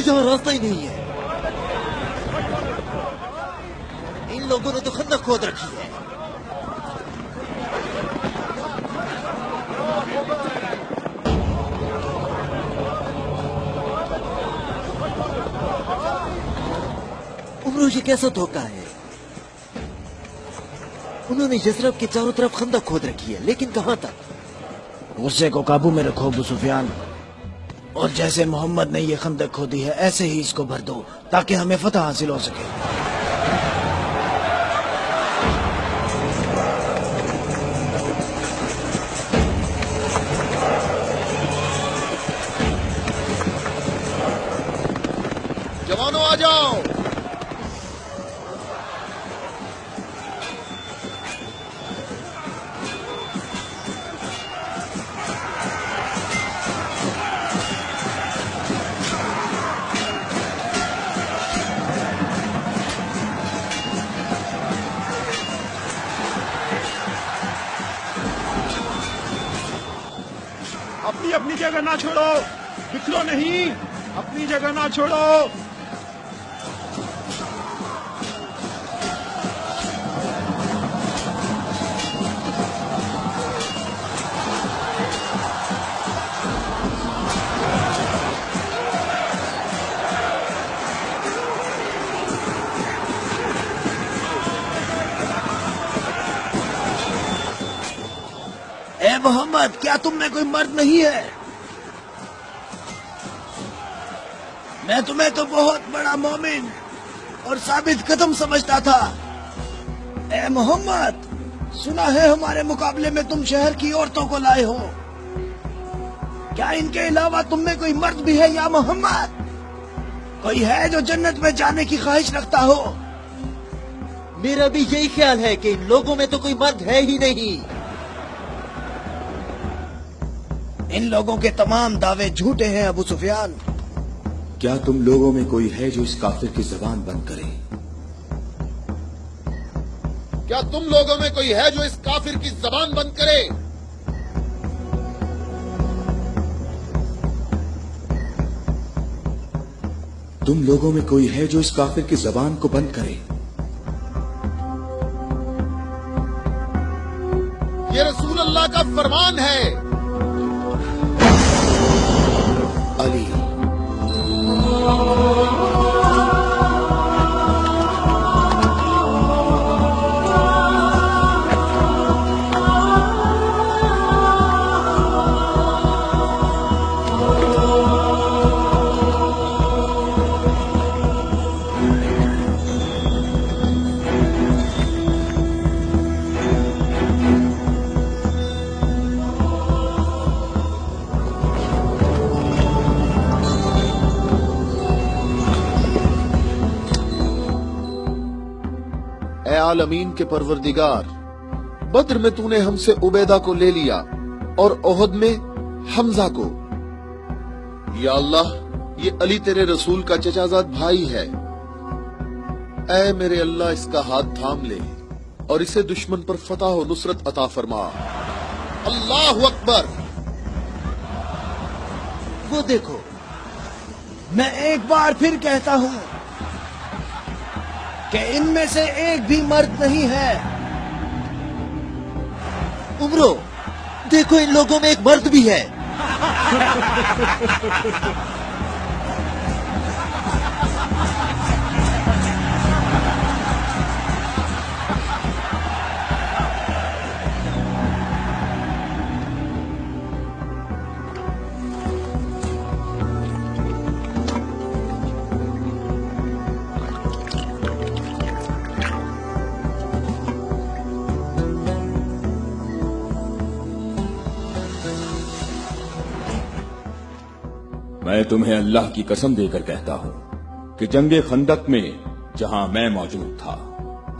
कोई जहाँ रास्ता ही नहीं है। इन लोगों ने तो खंदक खोद रखी है। उमरो, ये कैसा धोखा है? उन्होंने यसरब के चारों तरफ खंदक खोद रखी है, लेकिन कहां तक? गुस्से को काबू में रखो अबू सुफियान, और जैसे मोहम्मद ने ये खंदक खोदी है ऐसे ही इसको भर दो ताकि हमें फतह हासिल हो सके। जवानों आ जाओ। अपनी अपनी जगह ना छोड़ो, बिखरो नहीं, अपनी जगह ना छोड़ो। ए मोहम्मद, क्या तुम में कोई मर्द नहीं है? मैं तुम्हें तो बहुत बड़ा मोमिन और साबित कदम समझता था। ए मोहम्मद, सुना है हमारे मुकाबले में तुम शहर की औरतों को लाए हो। क्या इनके अलावा तुम में कोई मर्द भी है या मोहम्मद? कोई है जो जन्नत में जाने की ख्वाहिश रखता हो? मेरा भी यही ख्याल है कि इन लोगों में तो कोई मर्द है ही नहीं। इन लोगों के तमाम दावे झूठे हैं अबू सुफियान। क्या तुम लोगों में कोई है जो इस काफिर की जबान बंद करे? क्या तुम लोगों में कोई है जो इस काफिर की जबान बंद करे? तुम लोगों में कोई है जो इस काफिर की जबान को बंद करे? ये रसूल अल्लाह का फरमान है। अली, ए आलमीन के परवरदिगार, बद्र में तूने हमसे उबैदा को ले लिया और ओहद में हमजा को। या अल्लाह, ये अली तेरे रसूल का चचाजाद भाई है। ऐ मेरे अल्लाह, इसका हाथ थाम ले और इसे दुश्मन पर फतह और नुसरत अता फरमा। अल्लाह अकबर। वो देखो, मैं एक बार फिर कहता हूँ कि इनमें से एक भी मर्द नहीं है। उमरो, देखो इन लोगों में एक मर्द भी है। मैं तुम्हें अल्लाह की कसम देकर कहता हूं कि जंगे खंदक में जहां मैं मौजूद था,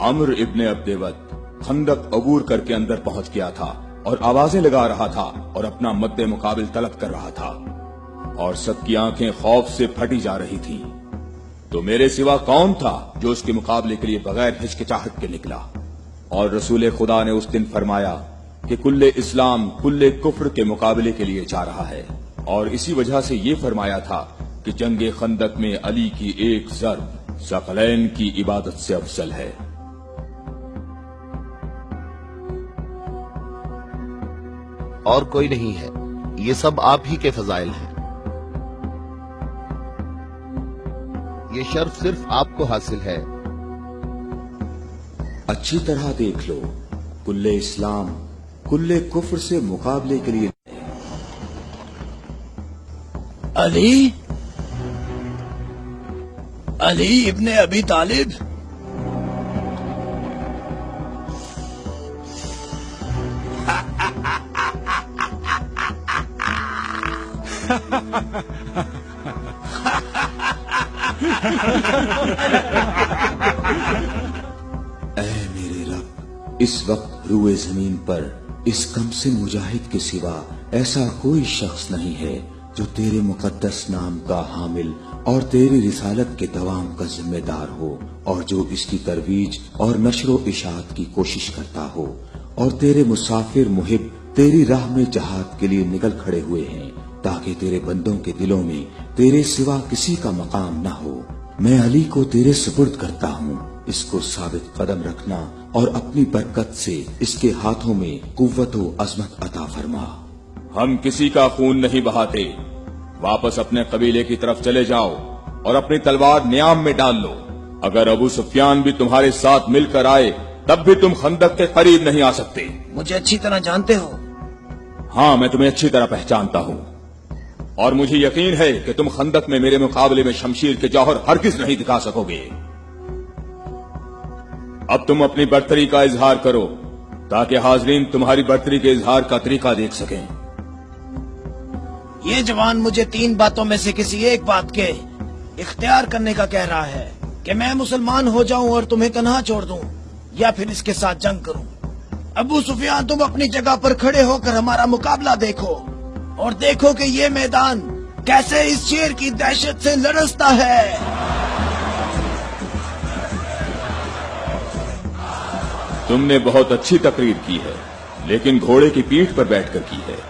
अम्र इब्ने अब्देवत खंदक अबूर करके अंदर पहुंच गया था और आवाजें लगा रहा था और अपना मद्दे मुकाबिल तलब कर रहा था, और सबकी आंखें खौफ से फटी जा रही थी। तो मेरे सिवा कौन था जो उसके मुकाबले के लिए बगैर हिचकिचाहट के निकला? और रसूल खुदा ने उस दिन फरमाया कि कुल्ले इस्लाम कुल्ले कुफ्र के मुकाबले के लिए जा रहा है, और इसी वजह से ये फरमाया था कि जंगे खंदक में अली की एक ज़र्ब सकलैन की इबादत से अफजल है। और कोई नहीं है, ये सब आप ही के फजाइल हैं। ये शर्फ सिर्फ आपको हासिल है। अच्छी तरह देख लो, कुल्ले इस्लाम कुल्ले कुफ्र से मुकाबले के लिए अली अली इब्ने अबी तालिब। मेरे रब, इस वक्त रुए जमीन पर इस कमसिन मुजाहिद के सिवा ऐसा कोई शख्स नहीं है जो तेरे मुकद्दस नाम का हामिल और तेरी रिसालत के दवाम का जिम्मेदार हो, और जो इसकी तरवीज और नशरो इशात की कोशिश करता हो, और तेरे मुसाफिर मुहिब तेरी राह में जहाद के लिए निकल खड़े हुए हैं, ताकि तेरे बंदों के दिलों में तेरे सिवा किसी का मकाम न हो। मैं अली को तेरे सुपुर्द करता हूँ, इसको साबित कदम रखना और अपनी बरकत से इसके हाथों में कुव्वत व अजमत अता फरमा। हम किसी का खून नहीं बहाते, वापस अपने कबीले की तरफ चले जाओ और अपनी तलवार न्याम में डाल लो। अगर अबू सुफियान भी तुम्हारे साथ मिलकर आए तब भी तुम खंदक के करीब नहीं आ सकते। मुझे अच्छी तरह जानते हो? हाँ, मैं तुम्हें अच्छी तरह पहचानता हूँ, और मुझे यकीन है कि तुम खंदक में मेरे मुकाबले में शमशीर के जौहर हरगिज नहीं दिखा सकोगे। अब तुम अपनी बर्तरी का इजहार करो, ताकि हाजरीन तुम्हारी बर्तरी के इजहार का तरीका देख सकें। ये जवान मुझे 3 बातों में से किसी एक बात के इख्तियार करने का कह रहा है, कि मैं मुसलमान हो जाऊं और तुम्हें तन्हा छोड़ दूं, या फिर इसके साथ जंग करूं। अबू सुफियान, तुम अपनी जगह पर खड़े होकर हमारा मुकाबला देखो, और देखो कि ये मैदान कैसे इस शेर की दहशत से लरसता है। तुमने बहुत अच्छी तकरीर की है, लेकिन घोड़े की पीठ पर बैठकर की है।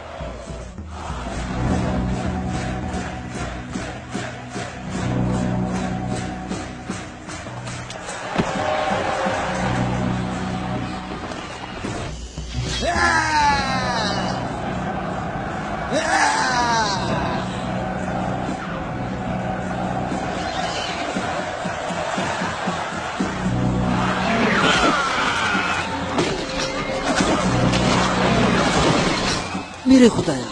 मेरे खुदाया,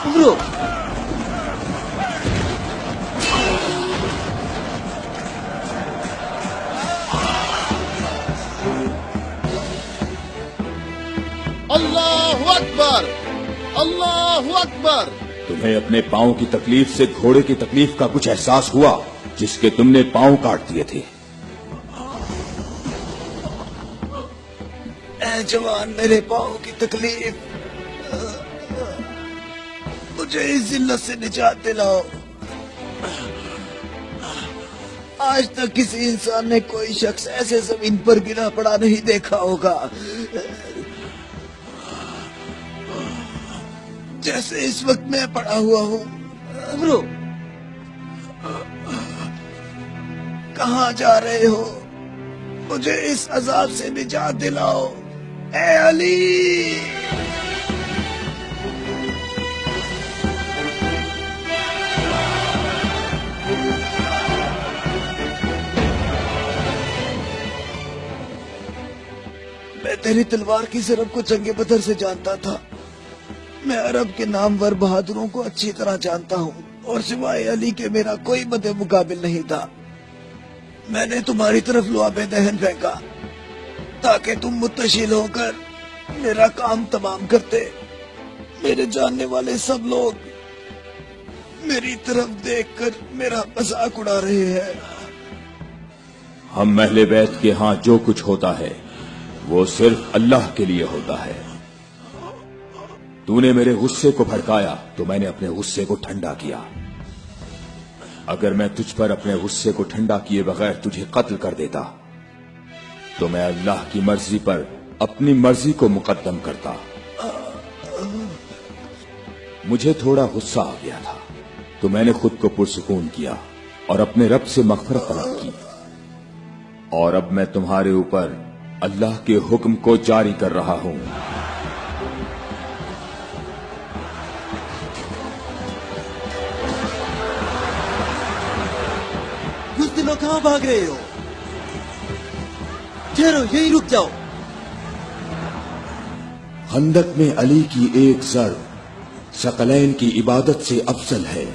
उमरो, अल्लाहु अकबर, अल्लाहु अकबर। तुम्हें अपने पांव की तकलीफ से घोड़े की तकलीफ का कुछ एहसास हुआ, जिसके तुमने पांव काट दिए थे। ऐ जवान, मेरे पाँव की तकलीफ, मुझे इस जिल्लत से निजात दिलाओ। आज तक किसी इंसान ने कोई शख्स ऐसे जमीन पर गिरा पड़ा नहीं देखा होगा, जैसे इस वक्त मैं पड़ा हुआ हूँ। उमरो, कहाँ जा रहे हो? मुझे इस अजाब से निजात दिलाओ, ऐ अली। मैं تیری تلوار کی ضرب کو جنگ بدر سے جانتا تھا. میں عرب کے نامور بہادروں کو اچھی طرح جانتا ہوں اور سوائے علی کے میرا کوئی مد مقابل نہیں تھا. میں نے تمہاری طرف لعاب دہن پھینکا تاکہ تم متشل ہو کر میرا کام تمام کرتے. میرے جاننے والے سب لوگ میری طرف دیکھ کر میرا مذاق اڑا رہے ہیں. ہم اہل بیت کے ہاں جو کچھ ہوتا ہے وہ صرف اللہ کے لیے ہوتا ہے. تو نے میرے غصے کو بھڑکایا تو میں نے اپنے غصے کو ٹھنڈا کیا. اگر میں تجھ پر اپنے غصے کو ٹھنڈا کیے بغیر تجھے قتل کر دیتا تو میں اللہ کی مرضی پر اپنی مرضی کو مقدم کرتا. مجھے تھوڑا غصہ آ گیا تھا تو میں نے خود کو پرسکون کیا اور اپنے رب سے مغفرت طلب کی. اور اب میں تمہارے اوپر اللہ کے حکم کو جاری کر رہا ہوں. بزدلوں کہاں بھاگ رہے ہو؟ ٹھہرو، یہی رک جاؤ. خندق میں علی کی ایک ضرب ثقلین کی عبادت سے افضل ہے.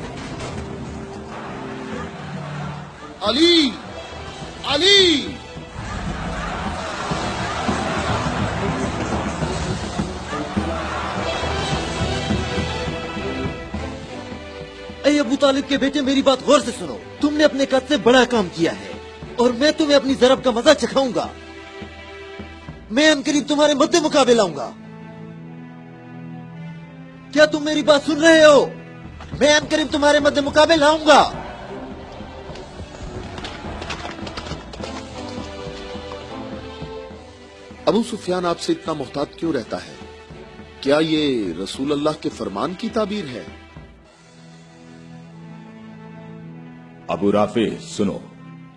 علی علی اے ابو طالب کے بیٹے، میری بات غور سے سنو. تم نے اپنے قد سے بڑا کام کیا ہے اور میں تمہیں اپنی ضرب کا مزہ چکھاؤں گا. میں ان قریب تمہارے مد مقابل آؤں گا. کیا تم میری بات سن رہے ہو؟ میں ان قریب تمہارے مد مقابل آؤں گا. ابو سفیان آپ سے اتنا محتاط کیوں رہتا ہے؟ کیا یہ رسول اللہ کے فرمان کی تعبیر ہے؟ ابو رافع سنو،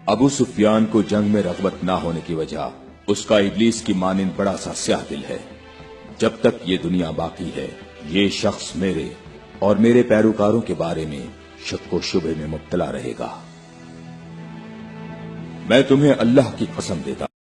ابو سفیان کو جنگ میں رغبت نہ ہونے کی وجہ اس کا ابلیس کی مانند بڑا سا سیاہ دل ہے. جب تک یہ دنیا باقی ہے یہ شخص میرے اور میرے پیروکاروں کے بارے میں شک و شبہ میں مبتلا رہے گا. میں تمہیں اللہ کی قسم دیتا